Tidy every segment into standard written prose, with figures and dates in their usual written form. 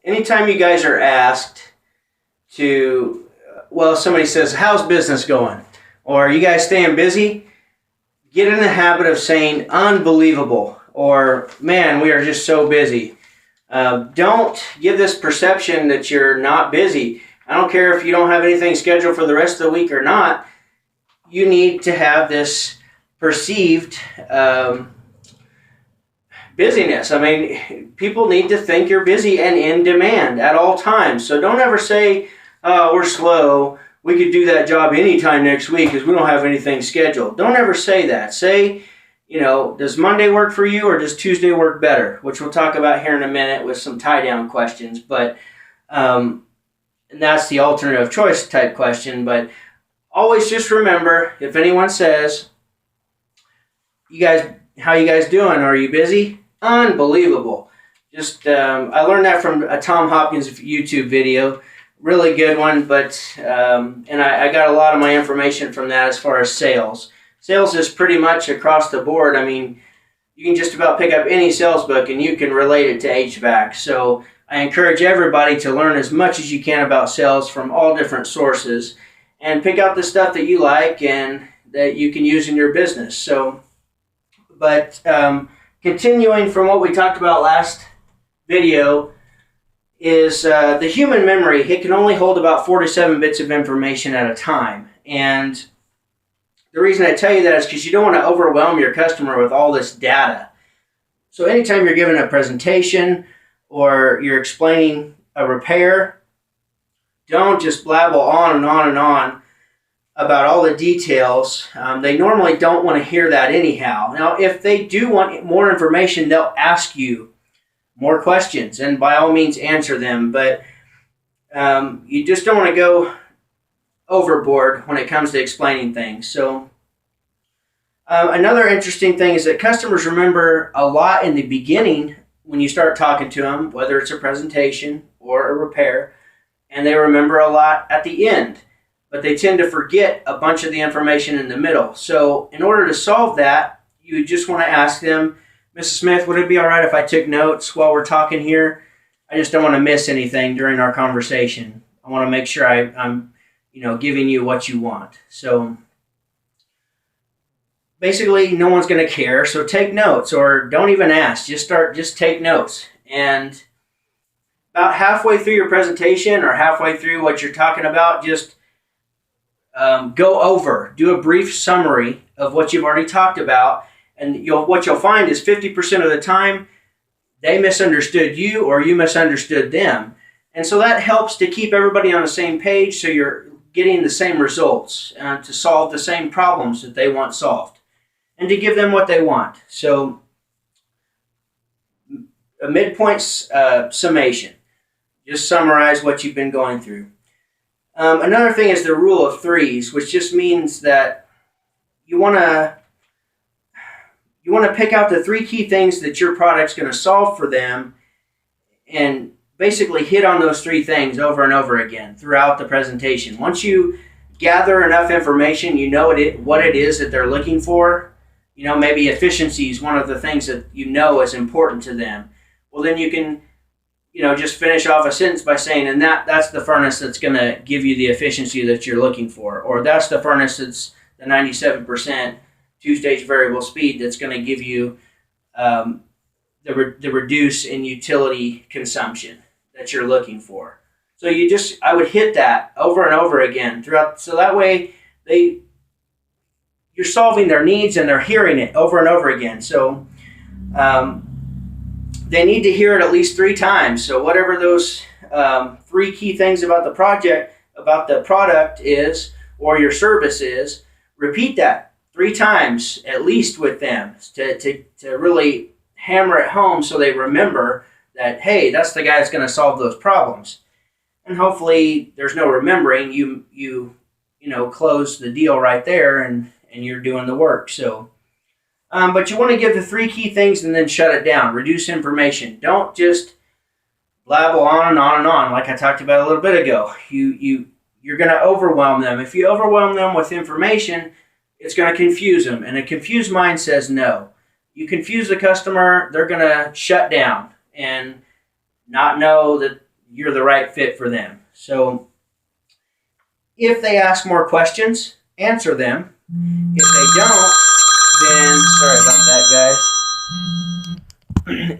anytime you guys are asked to, well, somebody says, how's business going? Or are you guys staying busy? Get in the habit of saying unbelievable or man, we are just so busy. Don't give this perception that you're not busy. I don't care if you don't have anything scheduled for the rest of the week or not. You need to have this perceived busyness. I mean, people need to think you're busy and in demand at all times. So don't ever say, oh, we're slow. We could do that job anytime next week because we don't have anything scheduled. Don't ever say that. Say, does Monday work for you or does Tuesday work better? Which we'll talk about here in a minute with some tie-down questions. But and that's the alternative choice type question. But always just remember, if anyone says, how you guys doing? Are you busy? Unbelievable. Just I learned that from a Tom Hopkins YouTube video. Really good one, but and I got a lot of my information from that as far as sales. Sales is pretty much across the board. I mean, you can just about pick up any sales book and you can relate it to HVAC. So I encourage everybody to learn as much as you can about sales from all different sources and pick out the stuff that you like and that you can use in your business. So, but continuing from what we talked about last video, is the human memory. It can only hold about 47 bits of information at a time. And the reason I tell you that is because you don't want to overwhelm your customer with all this data. So anytime you're giving a presentation or you're explaining a repair, don't just blabble on and on and on about all the details. They normally don't want to hear that anyhow. Now, if they do want more information, they'll ask you more questions, and by all means answer them, but you just don't want to go overboard when it comes to explaining things. So another interesting thing is that customers remember a lot in the beginning when you start talking to them, whether it's a presentation or a repair, and they remember a lot at the end, but they tend to forget a bunch of the information in the middle. So in order to solve that, you just want to ask them, Mrs. Smith, would it be all right if I took notes while we're talking here? I just don't want to miss anything during our conversation. I want to make sure I'm giving you what you want. So basically, no one's going to care. So take notes, or don't even ask. Just take notes. And about halfway through your presentation or halfway through what you're talking about, just do a brief summary of what you've already talked about. And what you'll find is 50% of the time, they misunderstood you or you misunderstood them. And so that helps to keep everybody on the same page so you're getting the same results to solve the same problems that they want solved and to give them what they want. So a midpoint summation. Just summarize what you've been going through. Another thing is the rule of threes, which just means that you want to pick out the three key things that your product's going to solve for them and basically hit on those three things over and over again throughout the presentation. Once you gather enough information, you know what it is that they're looking for. Maybe efficiency is one of the things that is important to them. Well, then you can, just finish off a sentence by saying, and that's the furnace that's going to give you the efficiency that you're looking for. Or that's the furnace that's the 97% two-stage variable speed that's going to give you the reduce in utility consumption that you're looking for. So I would hit that over and over again throughout, so that way you're solving their needs and they're hearing it over and over again. So they need to hear it at least 3 times. So whatever those 3 key things about the product is, or your service is, repeat that 3 times at least with them to really hammer it home so they remember that, hey, that's the guy that's going to solve those problems. And hopefully there's no remembering. You close the deal right there and you're doing the work. So, but you want to give the 3 key things and then shut it down. Reduce information. Don't just blabble on and on and on like I talked about a little bit ago. You're going to overwhelm them. If you overwhelm them with information, it's going to confuse them. And a confused mind says no. You confuse the customer, they're going to shut down and not know that you're the right fit for them. So if they ask more questions, answer them. If they don't, then, sorry about that, guys.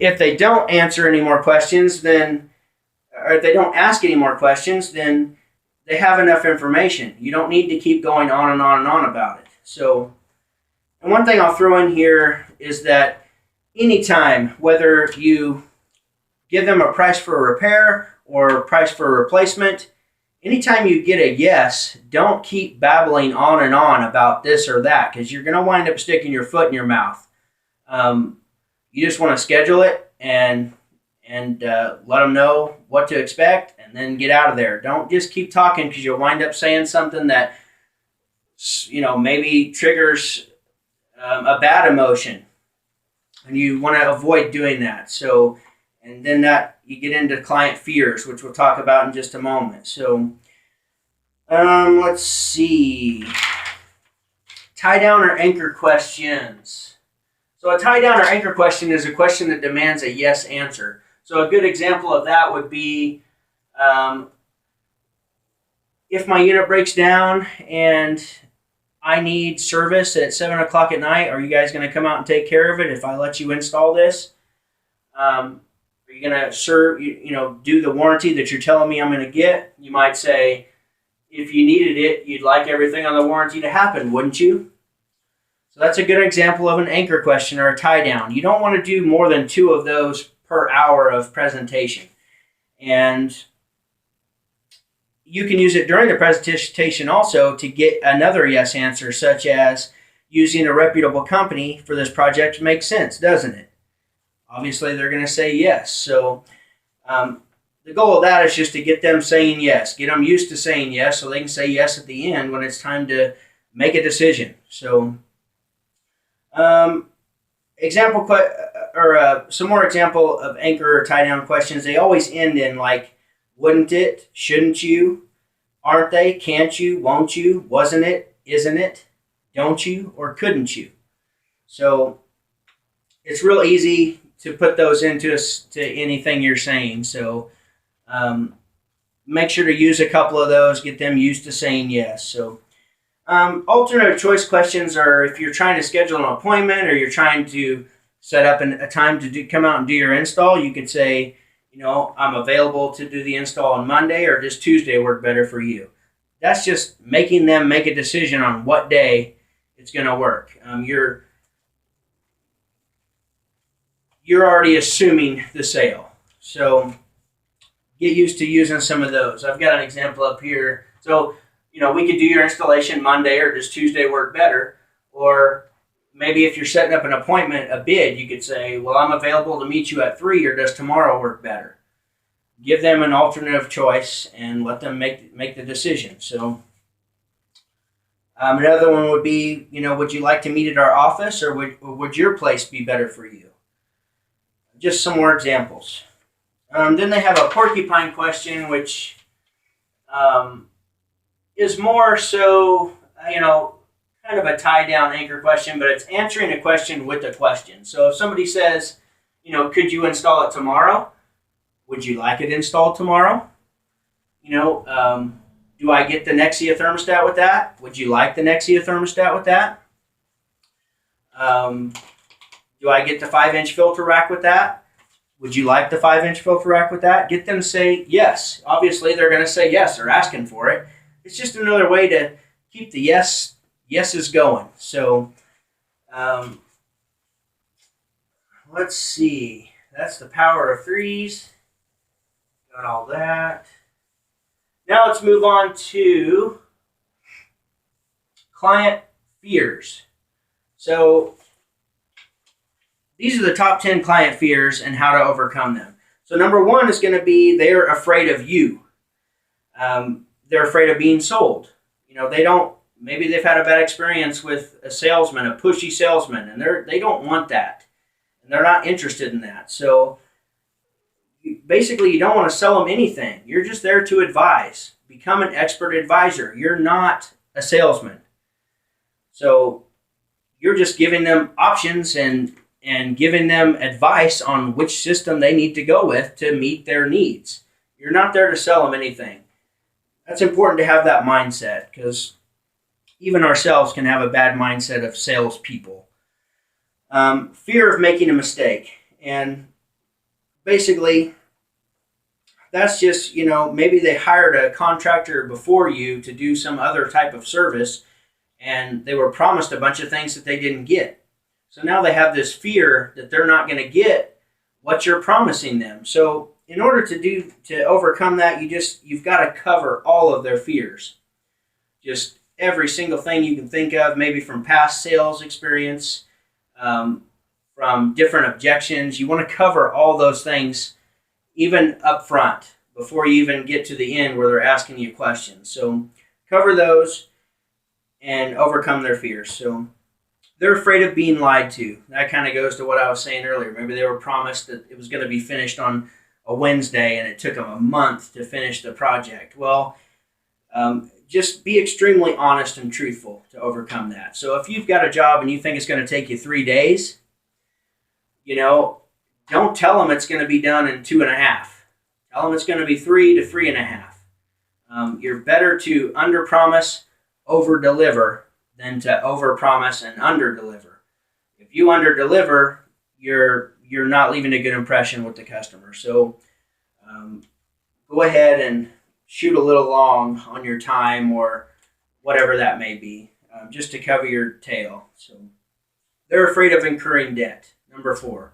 If they don't answer any more questions, then, or if they don't ask any more questions, then they have enough information. You don't need to keep going on and on and on about it. So, and one thing I'll throw in here is that anytime, whether you give them a price for a repair or a price for a replacement, anytime you get a yes, don't keep babbling on and on about this or that, because you're going to wind up sticking your foot in your mouth. You just want to schedule it and let them know what to expect, and then get out of there. Don't just keep talking, because you'll wind up saying something that, maybe triggers a bad emotion, and you want to avoid doing that. So, and then that you get into client fears, which we'll talk about in just a moment. So, let's see. Tie down or anchor questions. So a tie down or anchor question is a question that demands a yes answer. So a good example of that would be, if my unit breaks down and I need service at 7 o'clock at night, are you guys going to come out and take care of it if I let you install this? Are you going to do the warranty that you're telling me I'm going to get? You might say, if you needed it, you'd like everything on the warranty to happen, wouldn't you? So that's a good example of an anchor question or a tie down. You don't want to do more than 2 of those per hour of presentation. And you can use it during the presentation also to get another yes answer, such as using a reputable company for this project makes sense, doesn't it? Obviously, they're going to say yes. So the goal of that is just to get them saying yes, get them used to saying yes so they can say yes at the end when it's time to make a decision. So some more example of anchor or tie down questions. They always end in like, wouldn't it, shouldn't you, aren't they, can't you, won't you, wasn't it, isn't it, don't you, or couldn't you. So it's real easy to put those into anything you're saying. So make sure to use a couple of those, get them used to saying yes. So alternative choice questions are if you're trying to schedule an appointment or you're trying to set up a time to come out and do your install. You could say, I'm available to do the install on Monday, or does Tuesday work better for you? That's just making them make a decision on what day it's going to work. You're already assuming the sale. So get used to using some of those. I've got an example up here. So, we could do your installation Monday, or does Tuesday work better? Or maybe if you're setting up an appointment, a bid, you could say, well, I'm available to meet you at 3, or does tomorrow work better? Give them an alternative choice and let them make the decision. So another one would be, would you like to meet at our office, or would your place be better for you? Just some more examples. Then they have a porcupine question, which is more so, kind of a tie-down anchor question, but it's answering a question with a question. So if somebody says, could you install it tomorrow? Would you like it installed tomorrow? Do I get the Nexia thermostat with that? Would you like the Nexia thermostat with that? Do I get the 5-inch filter rack with that? Would you like the 5-inch filter rack with that? Get them to say yes. Obviously, they're going to say yes. They're asking for it. It's just another way to keep the yeses going. So let's see. That's the power of 3s. Got all that. Now let's move on to client fears. So these are the top 10 client fears and how to overcome them. So number 1 is going to be they're afraid of you. They're afraid of being sold. Maybe they've had a bad experience with a salesman, a pushy salesman, and they don't want that. And they're not interested in that. So basically, you don't want to sell them anything. You're just there to advise. Become an expert advisor. You're not a salesman. So you're just giving them options and giving them advice on which system they need to go with to meet their needs. You're not there to sell them anything. That's important to have that mindset, because even ourselves can have a bad mindset of salespeople. Fear of making a mistake. And basically, that's just, maybe they hired a contractor before you to do some other type of service, and they were promised a bunch of things that they didn't get. So now they have this fear that they're not going to get what you're promising them. So in order to overcome that, you've got to cover all of their fears. Just every single thing you can think of, maybe from past sales experience, from different objections. You want to cover all those things even up front before you even get to the end where they're asking you questions. So cover those and overcome their fears. So they're afraid of being lied to. That kind of goes to what I was saying earlier. Maybe they were promised that it was going to be finished on a Wednesday and it took them a month to finish the project. Well, just be extremely honest and truthful to overcome that. So if you've got a job and you think it's going to take you 3 days, don't tell them it's going to be done in 2.5. Tell them it's going to be 3 to 3.5. You're better to underpromise, over-deliver than to overpromise and underdeliver. If you underdeliver, you're not leaving a good impression with the customer. So go ahead and shoot a little long on your time or whatever that may be, just to cover your tail. So they're afraid of incurring debt. Number 4.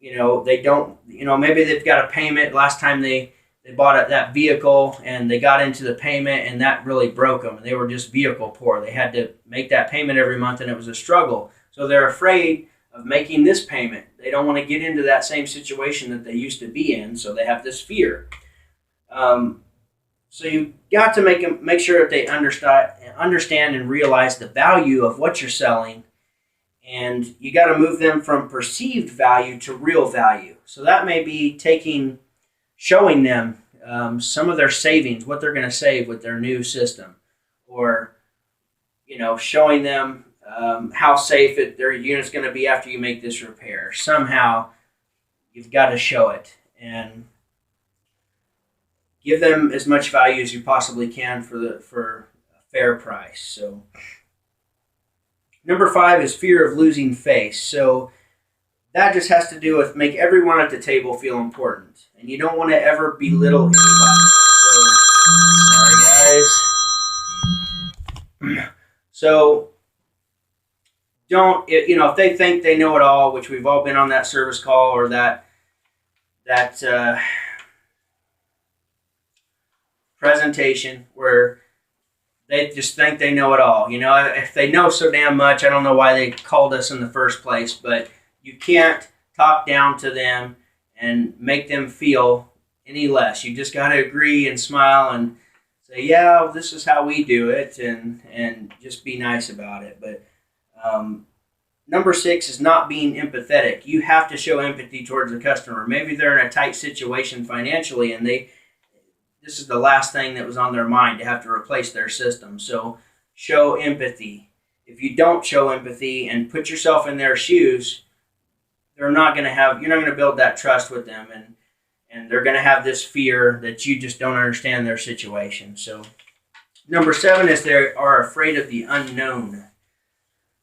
They don't, maybe they've got a payment. Last time they bought that vehicle and they got into the payment and that really broke them. They were just vehicle poor. They had to make that payment every month and it was a struggle. So they're afraid of making this payment. They don't want to get into that same situation that they used to be in. So they have this fear. So you've got to make sure that they understand and realize the value of what you're selling. And you got to move them from perceived value to real value. So that may be showing them some of their savings, what they're going to save with their new system, or showing them how safe their unit's going to be after you make this repair. Somehow, you've got to show it and give them as much value as you possibly can for a fair price. So. Number 5 is fear of losing face. So that just has to do with make everyone at the table feel important. And you don't want to ever belittle anybody. So, sorry guys. So don't, if they think they know it all, which we've all been on that service call or that presentation where they just think they know it all. If they know so damn much, I don't know why they called us in the first place, but you can't talk down to them and make them feel any less. You just got to agree and smile and say, yeah, this is how we do it, and just be nice about it. But number 6 is not being empathetic. You have to show empathy towards the customer. Maybe they're in a tight situation financially and this is the last thing that was on their mind, to have to replace their system. So show empathy. If you don't show empathy and put yourself in their shoes, you're not going to build that trust with them, and they're going to have this fear that you just don't understand their situation. So number 7 is they are afraid of the unknown.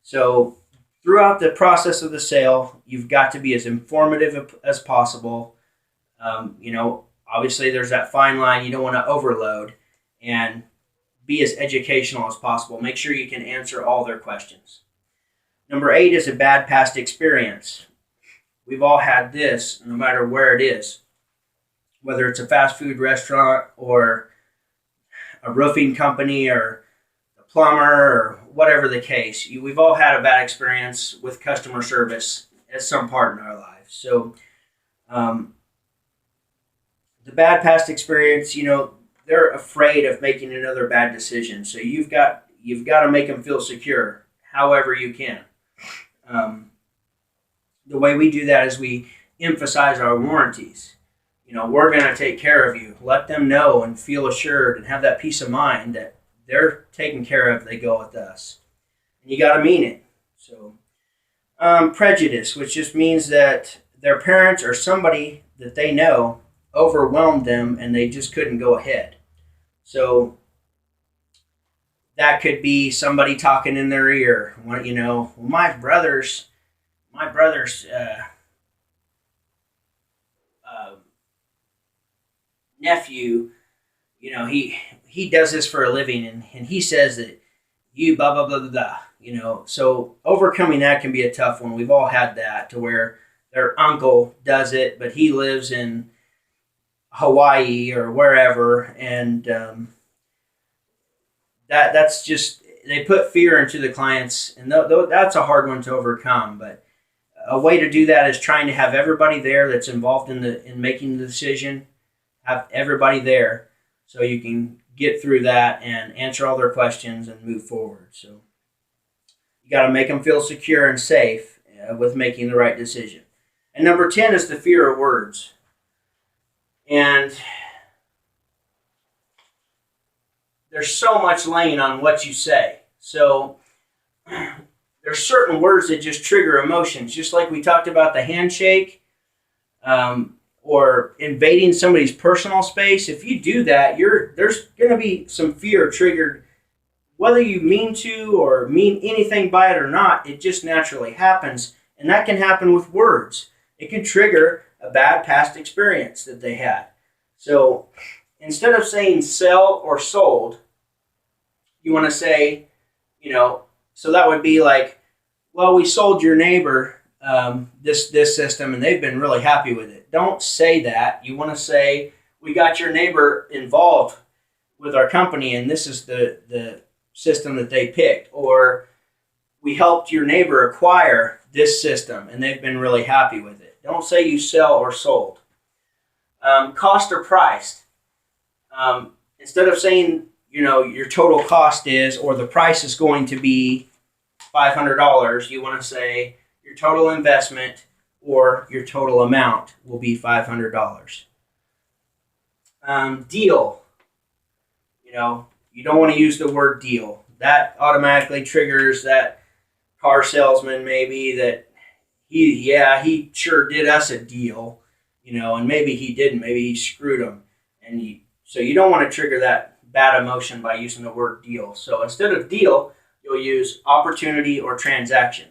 So throughout the process of the sale, you've got to be as informative as possible. Obviously, there's that fine line. You don't want to overload, and be as educational as possible. Make sure you can answer all their questions. Number 8 is a bad past experience. We've all had this, no matter where it is, whether it's a fast food restaurant or a roofing company or a plumber or whatever the case. We've all had a bad experience with customer service at some part in our lives. So, the bad past experience, they're afraid of making another bad decision. So you've got to make them feel secure, however you can. The way we do that is we emphasize our warranties. We're going to take care of you. Let them know and feel assured and have that peace of mind that they're taken care of if they go with us. And you got to mean it. So prejudice, which just means that their parents or somebody that they know overwhelmed them and they just couldn't go ahead. So that could be somebody talking in their ear. Well, my brother's nephew, he does this for a living, and he says that you blah blah blah blah blah. So overcoming that can be a tough one. We've all had that, to where their uncle does it, but he lives in Hawaii or wherever, and that's just, they put fear into the clients, and that's a hard one to overcome. But a way to do that is trying to have everybody there that's involved in making the decision, have everybody there, so you can get through that and answer all their questions and move forward. So you got to make them feel secure and safe with making the right decision. And number 10 is the fear of words. And there's so much laying on what you say. So there's certain words that just trigger emotions, just like we talked about the handshake, or invading somebody's personal space. If you do that, there's going to be some fear triggered, whether you mean to or mean anything by it or not. It just naturally happens, and that can happen with words. It can trigger a bad past experience that they had. So instead of saying sell or sold, you want to say, so that would be like, well, we sold your neighbor this system and they've been really happy with it. Don't say that. You want to say, we got your neighbor involved with our company and this is the system that they picked. Or we helped your neighbor acquire this system and they've been really happy with it. Don't say you sell or sold. Cost or price. Instead of saying, your total cost is, or the price is going to be $500, you want to say your total investment or your total amount will be $500. Deal. You don't want to use the word deal. That automatically triggers that car salesman maybe that he sure did us a deal, and maybe he didn't. Maybe he screwed them. So you don't want to trigger that bad emotion by using the word deal. So instead of deal, you'll use opportunity or transaction.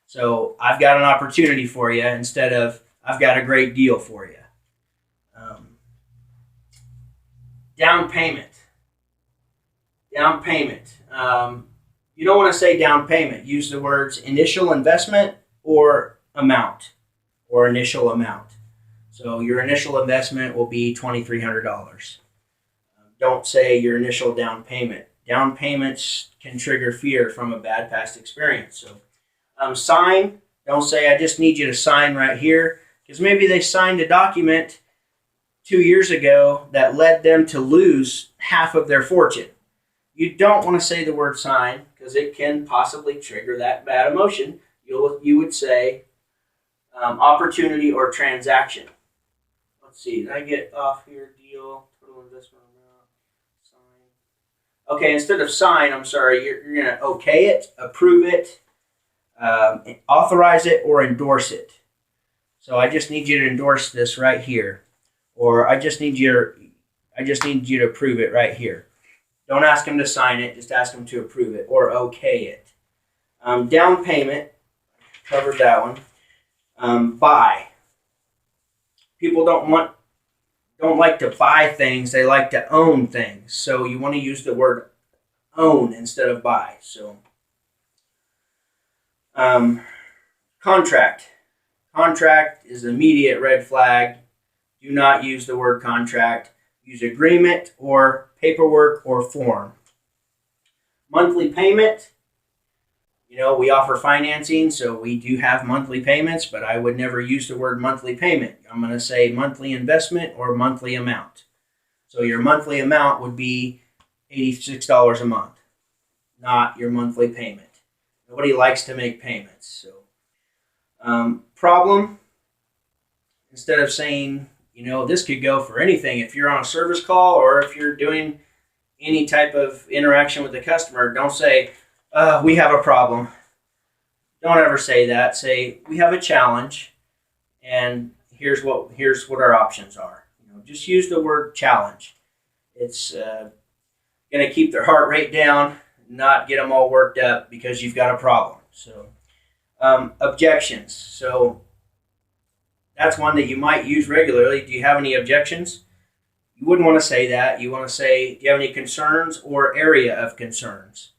So I've got an opportunity for you instead of I've got a great deal for you. Down payment. Down payment. You don't want to say down payment. Use the words initial investment or amount, or initial amount. So your initial investment will be $2,300. Don't say your initial down payment. Down payments can trigger fear from a bad past experience. So sign. Don't say I just need you to sign right here, because maybe they signed a document 2 years ago that led them to lose half of their fortune. You don't want to say the word sign, because it can possibly trigger that bad emotion. You would say opportunity or transaction. Let's see, did I get off here? Deal, total investment amount, sign. Okay, instead of sign, I'm sorry, you're going to okay it, approve it, authorize it, or endorse it. So I just need you to endorse this right here, or I just need you to approve it right here. Don't ask them to sign it, just ask them to approve it or okay it. Down payment, covered that one. Buy. People don't like to buy things, they like to own things. So you want to use the word own instead of buy. So contract. Contract is an immediate red flag. Do not use the word contract. Use agreement or paperwork or form. Monthly payment. We offer financing, so we do have monthly payments, but I would never use the word monthly payment. I'm going to say monthly investment or monthly amount. So your monthly amount would be $86 a month, not your monthly payment. Nobody likes to make payments. So, problem. Instead of saying, this could go for anything. If you're on a service call or if you're doing any type of interaction with the customer, don't say, we have a problem. Don't ever say that. Say, we have a challenge, and here's what our options are. just use the word challenge. It's going to keep their heart rate down, not get them all worked up because you've got a problem. So objections. So that's one that you might use regularly. Do you have any objections? You wouldn't want to say that. You want to say, do you have any concerns or area of concerns?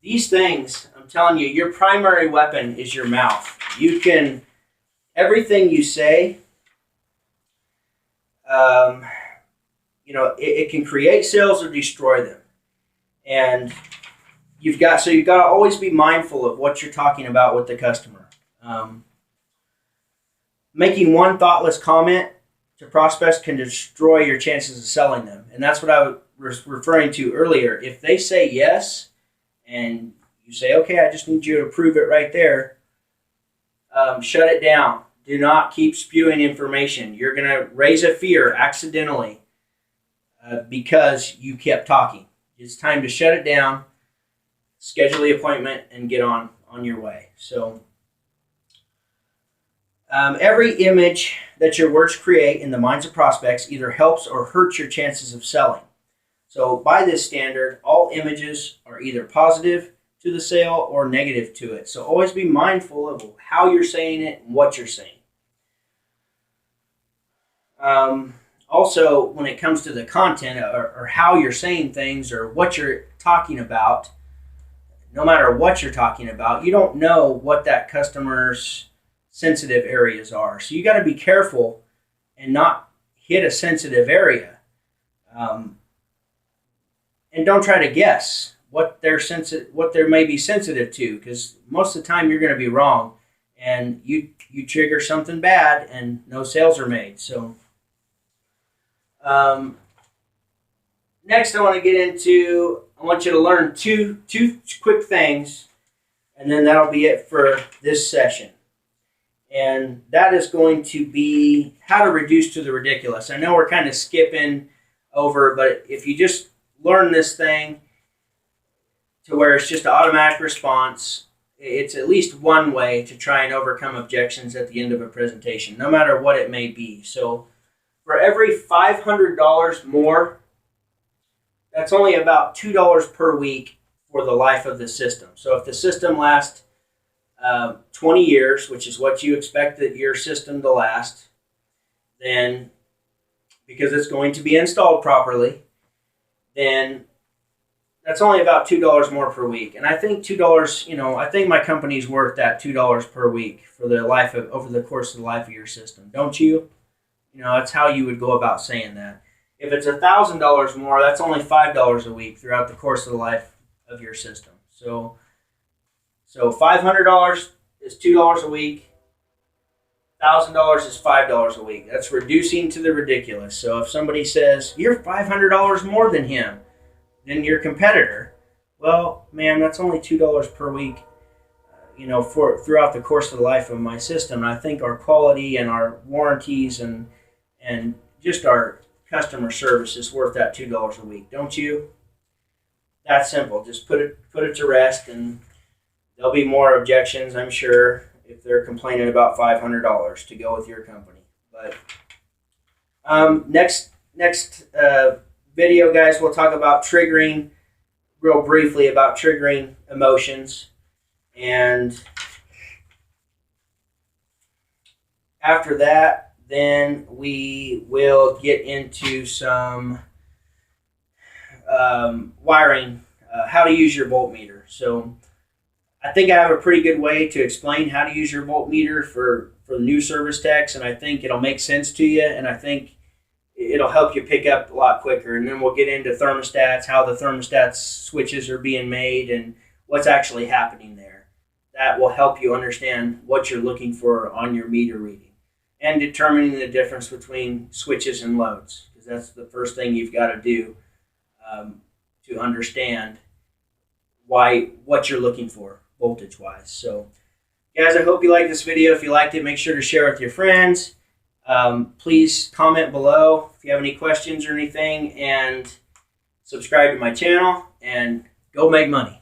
These things, I'm telling you, your primary weapon is your mouth. You can, everything you say, it can create sales or destroy them. And you've got to always be mindful of what you're talking about with the customer. Making one thoughtless comment to prospects can destroy your chances of selling them. And that's what I was referring to earlier. If they say yes, and you say, okay, I just need you to prove it right there, shut it down. Do not keep spewing information. You're going to raise a fear accidentally because you kept talking. It's time to shut it down, schedule the appointment, and get on your way. So every image that your words create in the minds of prospects either helps or hurts your chances of selling. So by this standard, all images are either positive to the sale or negative to it. So always be mindful of how you're saying it and what you're saying. Also, when it comes to the content or how you're saying things or what you're talking about, no matter what you're talking about, you don't know what that customer's sensitive areas are. So you got to be careful and not hit a sensitive area. And don't try to guess what they're maybe sensitive to, because most of the time you're going to be wrong, and you trigger something bad and no sales are made. So next I want you to learn two quick things, and then that'll be it for this session. And that is going to be how to reduce to the ridiculous. I know we're kind of skipping over, but if you just learn this thing to where it's just an automatic response, it's at least one way to try and overcome objections at the end of a presentation, no matter what it may be. So for every $500 more, that's only about $2 per week for the life of the system. So if the system lasts 20 years, which is what you expect that your system to last, then because it's going to be installed properly, then that's only about $2 more per week. And I think $2, I think my company's worth that $2 per week for over the course of the life of your system. Don't you? That's how you would go about saying that. If it's $1,000 more, that's only $5 a week throughout the course of the life of your system. So $500 is $2 a week. $1,000 is $5 a week. That's reducing to the ridiculous. So if somebody says, you're $500 more than him, than your competitor, well, man, that's only $2 per week, throughout the course of the life of my system. And I think our quality and our warranties and just our customer service is worth that $2 a week. Don't you? That's simple. Just put it to rest, and there'll be more objections, I'm sure, if they're complaining about $500 to go with your company. But next video, guys, we'll talk about triggering, real briefly about triggering emotions. And after that, then we will get into some wiring, how to use your voltmeter. So I think I have a pretty good way to explain how to use your voltmeter for new service techs, and I think it'll make sense to you, and I think it'll help you pick up a lot quicker. And then we'll get into thermostats, how the thermostat switches are being made, and what's actually happening there. That will help you understand what you're looking for on your meter reading and determining the difference between switches and loads, because that's the first thing you've got to do to understand what you're looking for voltage-wise. So, guys, I hope you liked this video. If you liked it, make sure to share it with your friends. Please comment below if you have any questions or anything, and subscribe to my channel, and go make money.